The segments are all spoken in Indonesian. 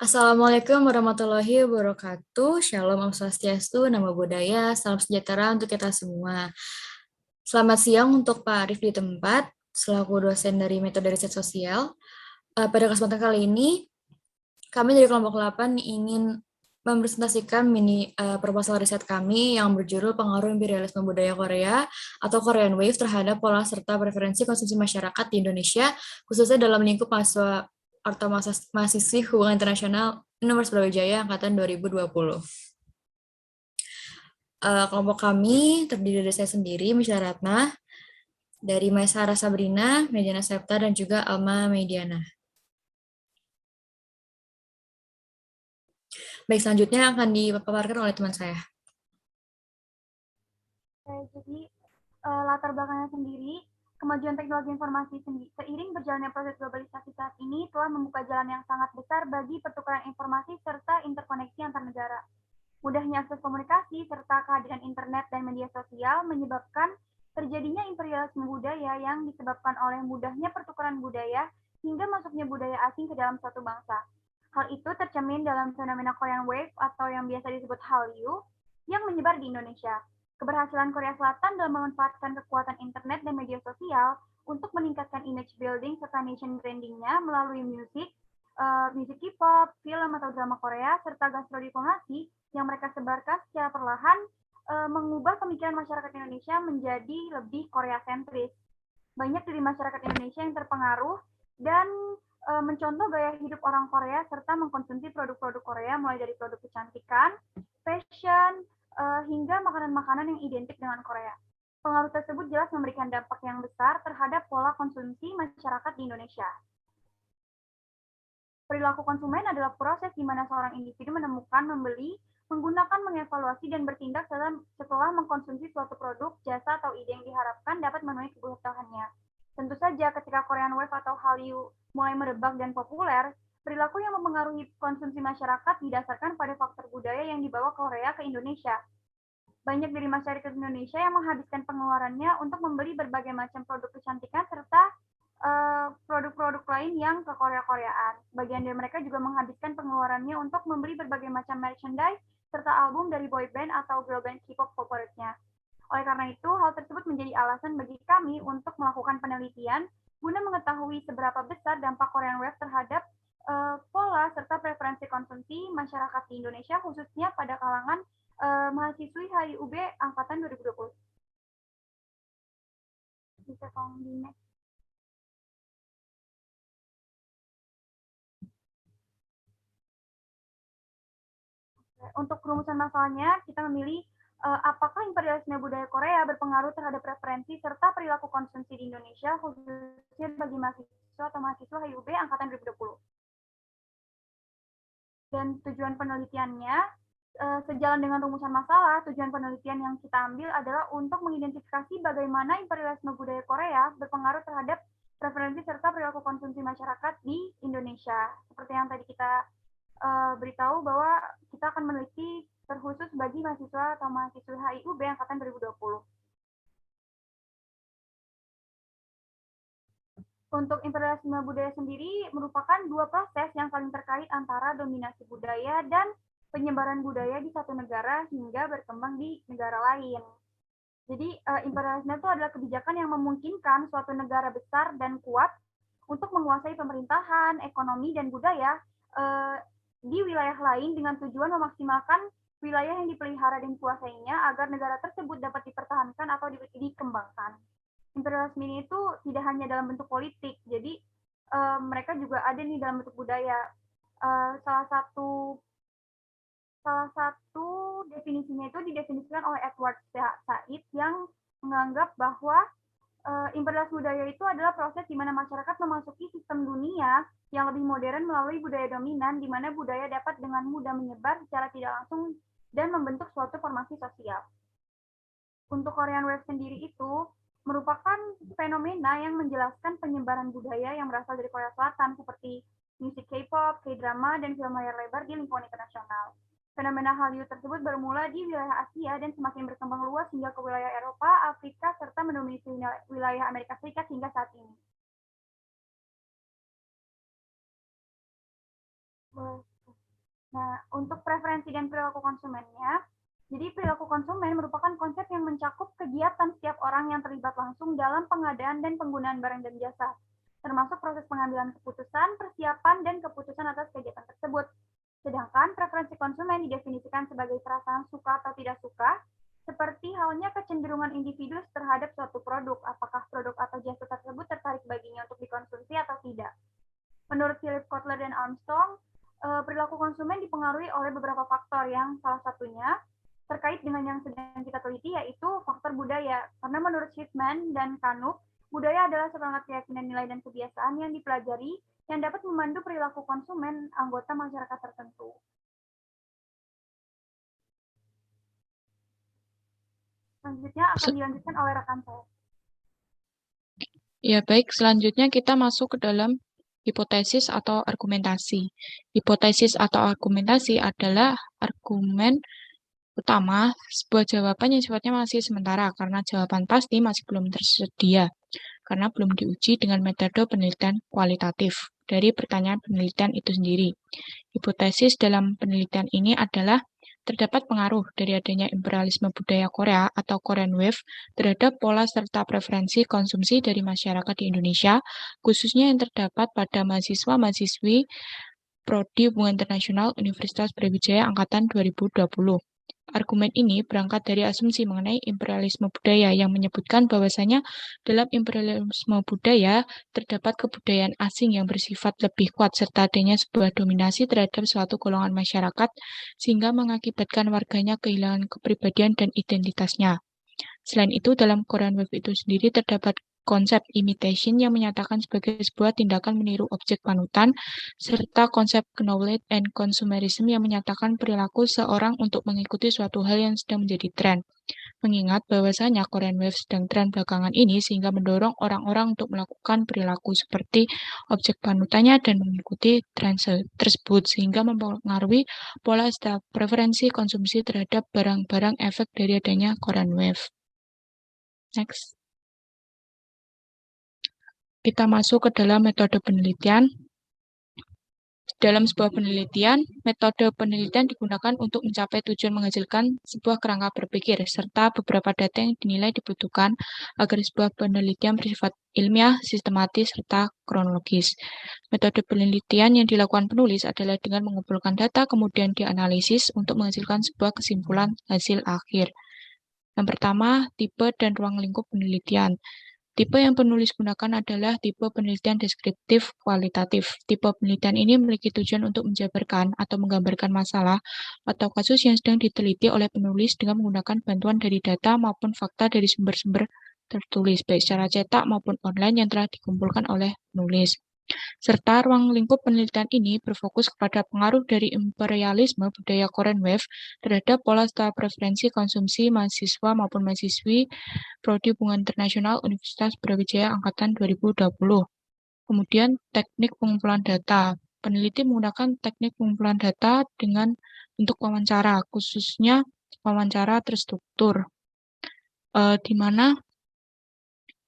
Assalamualaikum warahmatullahi wabarakatuh. Shalom, Om Swastiastu, Namo Buddhaya, salam sejahtera untuk kita semua. Selamat siang untuk Pak Arif di tempat, selaku dosen dari Metode Riset Sosial. Pada kesempatan kali ini, kami dari kelompok 8 ingin mempresentasikan mini proposal riset kami yang berjudul Pengaruh Imperialisme Budaya Korea atau Korean Wave terhadap pola serta preferensi konsumsi masyarakat di Indonesia, khususnya dalam lingkup mahasiswa atau mahasiswi hubungan internasional Universitas Brawijaya angkatan 2020. Kelompok kami terdiri dari saya sendiri, Misha Ratna, dari Maesara Sabrina, Mediana Septa, dan juga Alma Mediana. Baik, selanjutnya akan dipaparkan oleh teman saya. Jadi latar belakangnya sendiri, kemajuan teknologi informasi seiring berjalannya proses globalisasi saat ini telah membuka jalan yang sangat besar bagi pertukaran informasi serta interkoneksi antar negara. Mudahnya akses komunikasi serta kehadiran internet dan media sosial menyebabkan terjadinya imperialisme budaya yang disebabkan oleh mudahnya pertukaran budaya hingga masuknya budaya asing ke dalam suatu bangsa. Hal itu tercermin dalam fenomena Korean Wave atau yang biasa disebut Hallyu yang menyebar di Indonesia. Keberhasilan Korea Selatan dalam memanfaatkan kekuatan internet dan media sosial untuk meningkatkan image building serta nation branding-nya melalui musik K-pop, film atau drama Korea, serta gastrodiplomasi yang mereka sebarkan secara perlahan mengubah pemikiran masyarakat Indonesia menjadi lebih Korea sentris. Banyak dari masyarakat Indonesia yang terpengaruh dan mencontoh gaya hidup orang Korea serta mengkonsumsi produk-produk Korea mulai dari produk kecantikan, fashion, hingga makanan-makanan yang identik dengan Korea. Pengaruh tersebut jelas memberikan dampak yang besar terhadap pola konsumsi masyarakat di Indonesia. Perilaku konsumen adalah proses di mana seorang individu menemukan, membeli, menggunakan, mengevaluasi, dan bertindak setelah mengkonsumsi suatu produk, jasa, atau ide yang diharapkan dapat memenuhi kebutuhannya. Tentu saja ketika Korean Wave atau Hallyu mulai merebak dan populer, perilaku yang mempengaruhi konsumsi masyarakat didasarkan pada faktor budaya yang dibawa Korea ke Indonesia. Banyak dari masyarakat Indonesia yang menghabiskan pengeluarannya untuk membeli berbagai macam produk kecantikan serta produk-produk lain yang ke Korea-Koreaan. Bagian dari mereka juga menghabiskan pengeluarannya untuk membeli berbagai macam merchandise serta album dari boyband atau girl band K-pop favoritnya. Oleh karena itu, hal tersebut menjadi alasan bagi kami untuk melakukan penelitian guna mengetahui seberapa besar dampak Korean Wave terhadap pola serta preferensi konsumsi masyarakat di Indonesia, khususnya pada kalangan mahasiswi HIUB angkatan 2020. Bisa tolong di next. Untuk rumusan masalahnya, kita memilih apakah imperialisme budaya Korea berpengaruh terhadap preferensi serta perilaku konsumsi di Indonesia, khususnya bagi mahasiswa atau mahasiswa HIUB angkatan 2020. Dan tujuan penelitiannya, sejalan dengan rumusan masalah, tujuan penelitian yang kita ambil adalah untuk mengidentifikasi bagaimana imperialisme budaya Korea berpengaruh terhadap preferensi serta perilaku konsumsi masyarakat di Indonesia. Seperti yang tadi kita beritahu bahwa kita akan meneliti terkhusus bagi mahasiswa atau mahasiswa HIUB angkatan 2020. Untuk imperialisme budaya sendiri merupakan dua proses yang saling terkait antara dominasi budaya dan penyebaran budaya di satu negara hingga berkembang di negara lain. Jadi imperialisme itu adalah kebijakan yang memungkinkan suatu negara besar dan kuat untuk menguasai pemerintahan, ekonomi, dan budaya di wilayah lain dengan tujuan memaksimalkan wilayah yang dipelihara dan dikuasainya agar negara tersebut dapat dipertahankan atau dikembangkan. Imperialisme ini itu tidak hanya dalam bentuk politik, jadi mereka juga ada nih dalam bentuk budaya. Salah satu definisinya itu didefinisikan oleh Edward Said yang menganggap bahwa imperialisme budaya itu adalah proses di mana masyarakat memasuki sistem dunia yang lebih modern melalui budaya dominan, di mana budaya dapat dengan mudah menyebar secara tidak langsung dan membentuk suatu formasi sosial. Untuk Korean Wave sendiri itu merupakan fenomena yang menjelaskan penyebaran budaya yang berasal dari Korea Selatan seperti musik K-pop, K-drama, dan film layar lebar di lingkungan internasional. Fenomena Hallyu tersebut bermula di wilayah Asia dan semakin berkembang luas hingga ke wilayah Eropa, Afrika, serta mendominasi wilayah Amerika Serikat hingga saat ini. Nah, untuk preferensi dan perilaku konsumennya, jadi perilaku konsumen merupakan konsep yang mencakup kegiatan setiap orang yang terlibat langsung dalam pengadaan dan penggunaan barang dan jasa, termasuk proses pengambilan keputusan, persiapan, dan keputusan atas kegiatan tersebut. Sedangkan preferensi konsumen didefinisikan sebagai perasaan suka atau tidak suka, seperti halnya kecenderungan individu terhadap suatu produk, apakah produk atau jasa tersebut tertarik baginya untuk dikonsumsi atau tidak. Menurut Philip Kotler dan Armstrong, perilaku konsumen dipengaruhi oleh beberapa faktor yang salah satunya terkait dengan yang sedang kita teliti yaitu faktor budaya. Karena menurut Schiffman dan Kanuk, budaya adalah semangat keyakinan nilai dan kebiasaan yang dipelajari yang dapat memandu perilaku konsumen anggota masyarakat tertentu. Selanjutnya akan dilanjutkan oleh rekan saya. Ya, baik. Selanjutnya kita masuk ke dalam hipotesis atau argumentasi. Hipotesis atau argumentasi adalah argumen utama sebuah jawaban yang sifatnya masih sementara karena jawaban pasti masih belum tersedia karena belum diuji dengan metode penelitian kualitatif dari pertanyaan penelitian itu sendiri. Hipotesis dalam penelitian ini adalah terdapat pengaruh dari adanya imperialisme budaya Korea atau Korean Wave terhadap pola serta preferensi konsumsi dari masyarakat di Indonesia, khususnya yang terdapat pada mahasiswa-mahasiswi Prodi Hubungan Internasional Universitas Brawijaya Angkatan 2020. Argumen ini berangkat dari asumsi mengenai imperialisme budaya yang menyebutkan bahwasanya dalam imperialisme budaya terdapat kebudayaan asing yang bersifat lebih kuat serta adanya sebuah dominasi terhadap suatu golongan masyarakat sehingga mengakibatkan warganya kehilangan kepribadian dan identitasnya. Selain itu, dalam Korean Wave itu sendiri terdapat konsep imitation yang menyatakan sebagai sebuah tindakan meniru objek panutan, serta konsep knowledge and consumerism yang menyatakan perilaku seorang untuk mengikuti suatu hal yang sedang menjadi tren. Mengingat bahwasanya Korean Wave sedang tren belakangan ini sehingga mendorong orang-orang untuk melakukan perilaku seperti objek panutannya dan mengikuti tren tersebut sehingga mempengaruhi pola preferensi konsumsi terhadap barang-barang efek dari adanya Korean Wave. Next. Kita masuk ke dalam metode penelitian. Dalam sebuah penelitian, metode penelitian digunakan untuk mencapai tujuan menghasilkan sebuah kerangka berpikir, serta beberapa data yang dinilai dibutuhkan agar sebuah penelitian bersifat ilmiah, sistematis, serta kronologis. Metode penelitian yang dilakukan penulis adalah dengan mengumpulkan data, kemudian dianalisis untuk menghasilkan sebuah kesimpulan hasil akhir. Yang pertama, tipe dan ruang lingkup penelitian. Tipe yang penulis gunakan adalah tipe penelitian deskriptif kualitatif. Tipe penelitian ini memiliki tujuan untuk menjabarkan atau menggambarkan masalah atau kasus yang sedang diteliti oleh penulis dengan menggunakan bantuan dari data maupun fakta dari sumber-sumber tertulis, baik secara cetak maupun online yang telah dikumpulkan oleh penulis. Serta ruang lingkup penelitian ini berfokus kepada pengaruh dari imperialisme budaya Korean Wave terhadap pola serta preferensi konsumsi mahasiswa maupun mahasiswi Prodi Hubungan Internasional Universitas Brawijaya Angkatan 2020. Kemudian teknik pengumpulan data. Peneliti menggunakan teknik pengumpulan data dengan untuk wawancara, khususnya wawancara terstruktur, di mana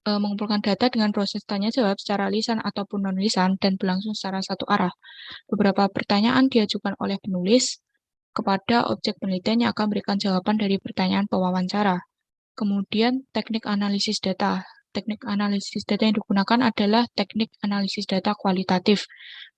mengumpulkan data dengan proses tanya jawab secara lisan ataupun non-lisan dan berlangsung secara satu arah. Beberapa pertanyaan diajukan oleh penulis kepada objek penelitian yang akan memberikan jawaban dari pertanyaan pewawancara. Kemudian teknik analisis data. Teknik analisis data yang digunakan adalah teknik analisis data kualitatif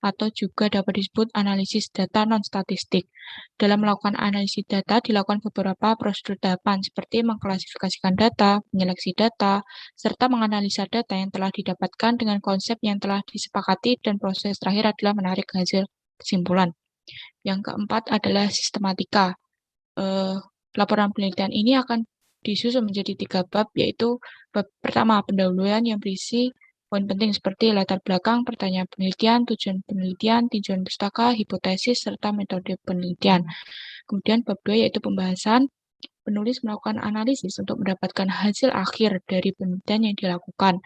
atau juga dapat disebut analisis data non-statistik. Dalam melakukan analisis data dilakukan beberapa prosedur tahapan seperti mengklasifikasikan data, menyeleksi data, serta menganalisa data yang telah didapatkan dengan konsep yang telah disepakati dan proses terakhir adalah menarik hasil kesimpulan. Yang keempat adalah sistematika. Laporan penelitian ini akan disusun menjadi 3 bab, yaitu bab pertama, pendahuluan yang berisi poin penting seperti latar belakang, pertanyaan penelitian, tujuan pustaka, hipotesis, serta metode penelitian. Kemudian bab 2 yaitu pembahasan. Penulis melakukan analisis untuk mendapatkan hasil akhir dari penelitian yang dilakukan.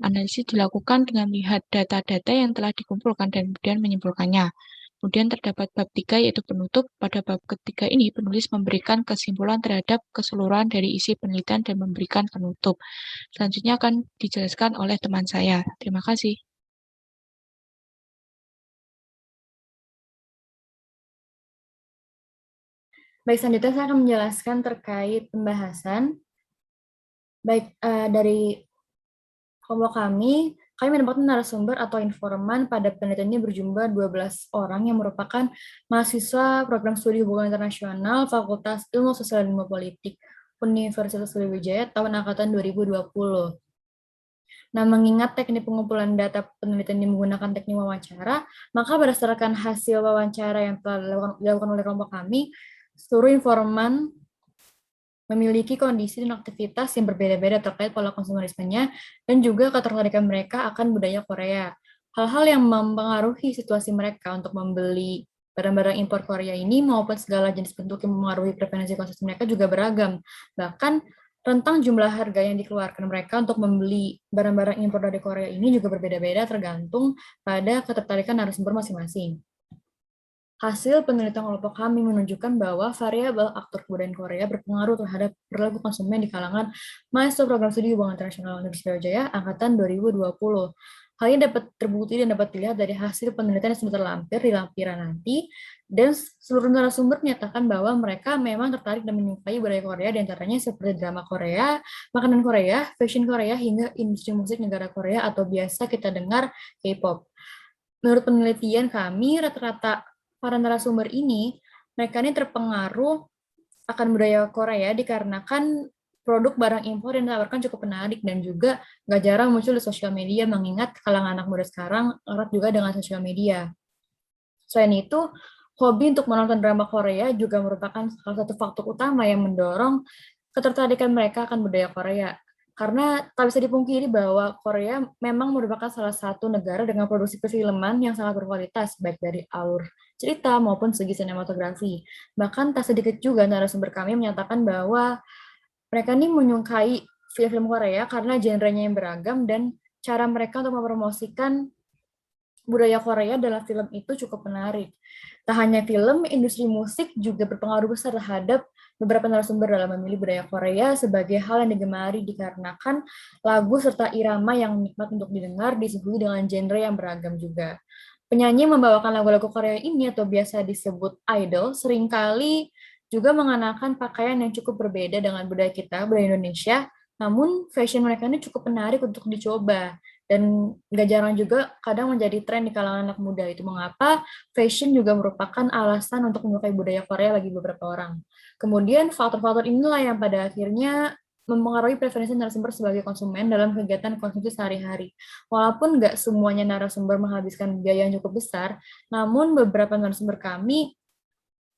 Analisis dilakukan dengan melihat data-data yang telah dikumpulkan dan kemudian menyimpulkannya. Kemudian terdapat bab 3 yaitu penutup. Pada bab ketiga ini penulis memberikan kesimpulan terhadap keseluruhan dari isi penelitian dan memberikan penutup. Selanjutnya akan dijelaskan oleh teman saya. Terima kasih. Baik, selanjutnya saya akan menjelaskan terkait pembahasan. Baik, dari kelompok kami mendapatkan narasumber atau informan pada penelitian ini berjumlah 12 orang yang merupakan mahasiswa program studi hubungan internasional Fakultas Ilmu Sosial dan Ilmu Politik Universitas Sriwijaya tahun angkatan 2020. Nah, mengingat teknik pengumpulan data penelitian ini menggunakan teknik wawancara, maka berdasarkan hasil wawancara yang telah dilakukan oleh kelompok kami, seluruh informan memiliki kondisi dan aktivitas yang berbeda-beda terkait pola konsumerismenya dan juga ketertarikan mereka akan budaya Korea. Hal-hal yang mempengaruhi situasi mereka untuk membeli barang-barang impor Korea ini maupun segala jenis bentuk yang mempengaruhi preferensi konsumsi mereka juga beragam. Bahkan rentang jumlah harga yang dikeluarkan mereka untuk membeli barang-barang impor dari Korea ini juga berbeda-beda tergantung pada ketertarikan narasumber masing-masing. Hasil penelitian kelompok kami menunjukkan bahwa variabel aktor kebudayaan Korea berpengaruh terhadap perilaku konsumen di kalangan mahasiswa program studi hubungan internasional Universitas Sriwijaya angkatan 2020. Hal ini dapat terbukti dan dapat dilihat dari hasil penelitian yang sudah terlampir di lampiran nanti, dan seluruh narasumber menyatakan bahwa mereka memang tertarik dan menyukai budaya Korea, diantaranya seperti drama Korea, makanan Korea, fashion Korea, hingga industri musik negara Korea atau biasa kita dengar K-pop. Menurut penelitian kami, rata-rata para narasumber ini, mereka ini terpengaruh akan budaya Korea dikarenakan produk barang impor yang ditawarkan cukup menarik dan juga nggak jarang muncul di sosial media, mengingat kalangan anak muda sekarang erat juga dengan sosial media. Selain itu, hobi untuk menonton drama Korea juga merupakan salah satu faktor utama yang mendorong ketertarikan mereka akan budaya Korea. Karena tak bisa dipungkiri bahwa Korea memang merupakan salah satu negara dengan produksi perfilman yang sangat berkualitas, baik dari alur cerita maupun segi sinematografi. Bahkan tak sedikit juga narasumber kami menyatakan bahwa mereka ini menyukai film-film Korea karena genrenya yang beragam dan cara mereka untuk mempromosikan budaya Korea dalam film itu cukup menarik. Tak hanya film, industri musik juga berpengaruh besar terhadap beberapa narasumber dalam memilih budaya Korea sebagai hal yang digemari dikarenakan lagu serta irama yang nikmat untuk didengar disuguhi dengan genre yang beragam juga. Penyanyi yang membawakan lagu-lagu Korea ini atau biasa disebut idol seringkali juga mengenakan pakaian yang cukup berbeda dengan budaya kita, budaya Indonesia, namun fashion mereka ini cukup menarik untuk dicoba. Dan nggak jarang juga kadang menjadi tren di kalangan anak muda. Itu mengapa fashion juga merupakan alasan untuk menyukai budaya Korea bagi beberapa orang. Kemudian faktor-faktor inilah yang pada akhirnya mempengaruhi preferensi narasumber sebagai konsumen dalam kegiatan konsumsi sehari-hari. Walaupun nggak semuanya narasumber menghabiskan biaya yang cukup besar, namun beberapa narasumber kami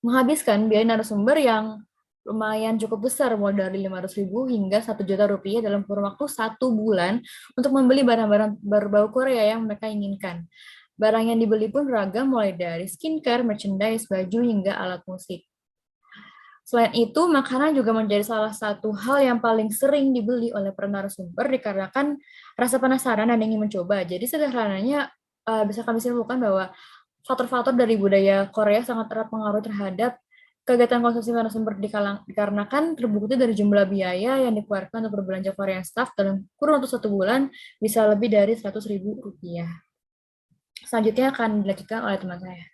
menghabiskan biaya narasumber yang lumayan cukup besar, mulai dari 500.000 hingga 1 juta rupiah dalam kurun waktu 1 bulan untuk membeli barang-barang berbau Korea yang mereka inginkan. Barang yang dibeli pun beragam, mulai dari skincare, merchandise, baju, hingga alat musik. Selain itu, makanan juga menjadi salah satu hal yang paling sering dibeli oleh para narasumber dikarenakan rasa penasaran dan ingin mencoba. Jadi sederhananya bisa kami simpulkan bahwa faktor-faktor dari budaya Korea sangat erat pengaruh terhadap kegiatan konsumsi narasumber dikarenakan terbukti dari jumlah biaya yang dikeluarkan untuk berbelanja Korean staff dalam kurun waktu 1 bulan bisa lebih dari 100.000 rupiah. Selanjutnya akan dilanjutkan oleh teman saya.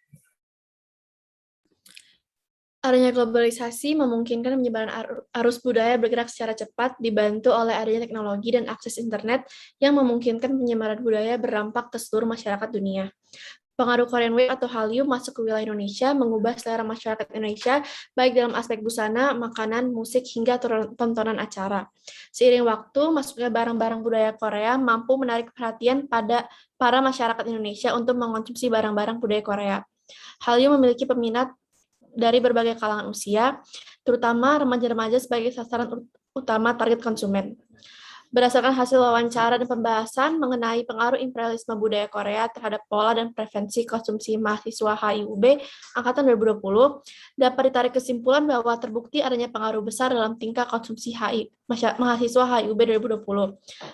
Adanya globalisasi memungkinkan penyebaran arus budaya bergerak secara cepat, dibantu oleh adanya teknologi dan akses internet yang memungkinkan penyebaran budaya berdampak ke seluruh masyarakat dunia. Pengaruh Korean Wave atau Hallyu masuk ke wilayah Indonesia mengubah selera masyarakat Indonesia baik dalam aspek busana, makanan, musik, hingga tontonan acara. Seiring waktu, masuknya barang-barang budaya Korea mampu menarik perhatian pada para masyarakat Indonesia untuk mengonsumsi barang-barang budaya Korea. Hallyu memiliki peminat dari berbagai kalangan usia, terutama remaja-remaja sebagai sasaran utama target konsumen. Berdasarkan hasil wawancara dan pembahasan mengenai pengaruh imperialisme budaya Korea terhadap pola dan preferensi konsumsi mahasiswa HIUB angkatan 2020, dapat ditarik kesimpulan bahwa terbukti adanya pengaruh besar dalam tingkah konsumsi mahasiswa HIUB 2020.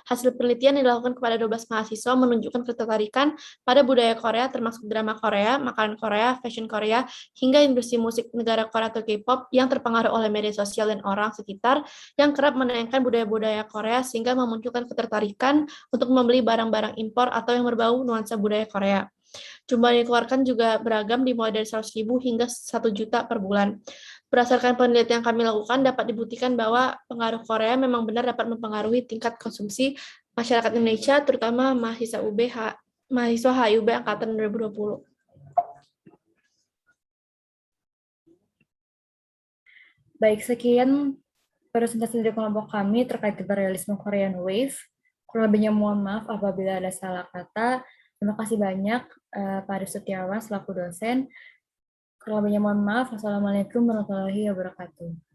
Hasil penelitian yang dilakukan kepada 12 mahasiswa menunjukkan ketertarikan pada budaya Korea termasuk drama Korea, makanan Korea, fashion Korea, hingga industri musik negara Korea atau K-pop yang terpengaruh oleh media sosial dan orang sekitar yang kerap menayangkan budaya-budaya Korea sehingga memunculkan ketertarikan untuk membeli barang-barang impor atau yang berbau nuansa budaya Korea. Jumlah yang dikeluarkan juga beragam dimulai dari 100.000 hingga 1 juta per bulan. Berdasarkan penelitian yang kami lakukan, dapat dibuktikan bahwa pengaruh Korea memang benar dapat mempengaruhi tingkat konsumsi masyarakat Indonesia, terutama mahasiswa HIUB angkatan 2020. Baik, sekian presentasi dari kelompok kami terkait imperialisme Korean Wave. Kurang lebihnya mohon maaf apabila ada salah kata. Terima kasih banyak Pak Arif Setiawan selaku dosen. Kurang lebihnya mohon maaf. Wassalamualaikum warahmatullahi wabarakatuh.